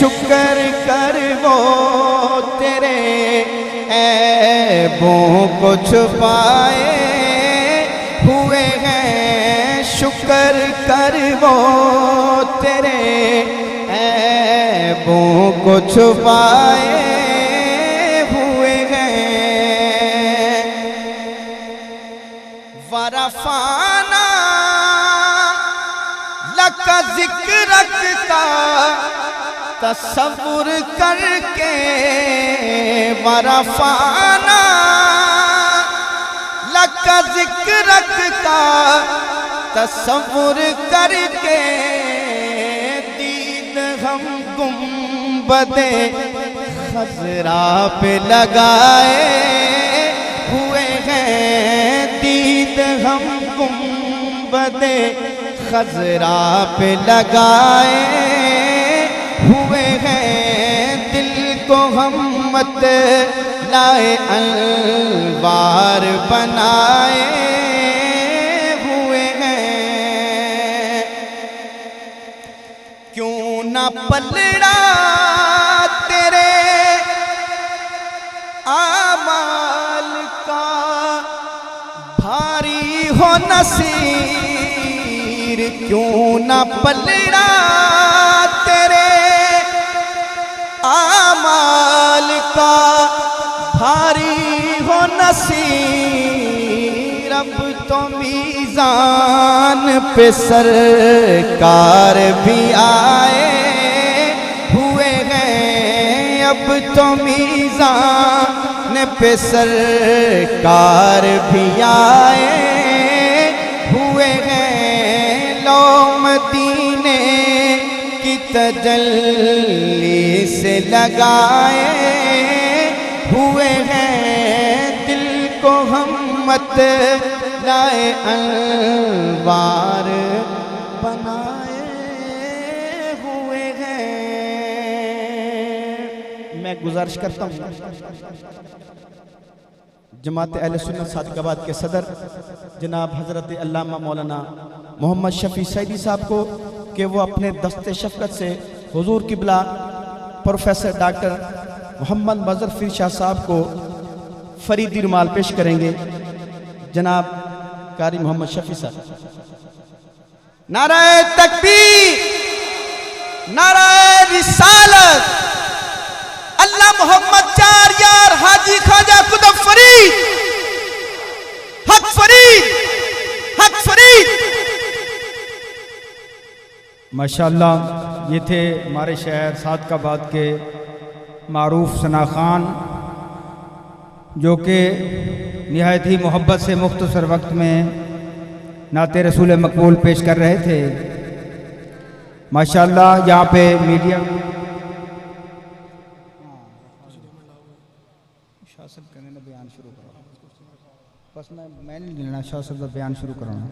شکر کر وہ تیرے عیبوں کو چھپائے ہوئے ہیں، شکر کر وہ تیرے عیبوں کو چھپائے ہوئے ہیں۔ ورفعنا لک ذکرک کا تصور کر کے، ورفعنا لک ذکرک کا تصور کر کے، دید ہم گنبد خضرا پہ لگائے ہوئے ہیں، دید ہم گنبد خضرا پہ لگائے ہوئے ہیں، دل کو ہم مت لائے انوار بنائے ہوئے ہیں۔ کیوں نہ پلڑا تیرے اعمال کا بھاری ہو نصیر، کیوں نہ پلڑا تیرے اعمال کا بھاری ہو نصیر، اب تو میزان پہ سرکار بھی آئے ہوئے ہیں، اب تو میزان پہ سرکار بھی آئے ہوئے ہیں، لو مدینے کی تجلی سے لگائے ہوئے ہیں، دل کو ہم مت لائے انوار بنائے ہوئے ہیں۔ میں گزارش کرتا ہوں جماعت اہل سنت صادقاباد کے صدر جناب حضرت علامہ مولانا محمد شفیع سعیدی صاحب کو کہ وہ اپنے دست شفقت سے حضور قبلہ پروفیسر ڈاکٹر محمد مظفر شاہ صاحب کو فریدی رومال پیش کریں گے۔ جناب قاری محمد شفیع صاحب۔ نعرہ تکبیر، نعرہ رسالت، اللہ محمد چار یار حاجی خواجہ قطب فرید، حق فرید، حق فرید۔ ماشاءاللہ یہ تھے ہمارے شہر صادقاباد کے معروف ثنا خان، جو کہ نہایت ہی محبت سے مختصر وقت میں نعت رسول مقبول پیش کر رہے تھے۔ ماشاءاللہ یہاں پہ میڈیا شاہ صاحب کہنے بیان شروع کرو، بس میں نہیں لینا، شاہ صاحب کا بیان شروع کرانا۔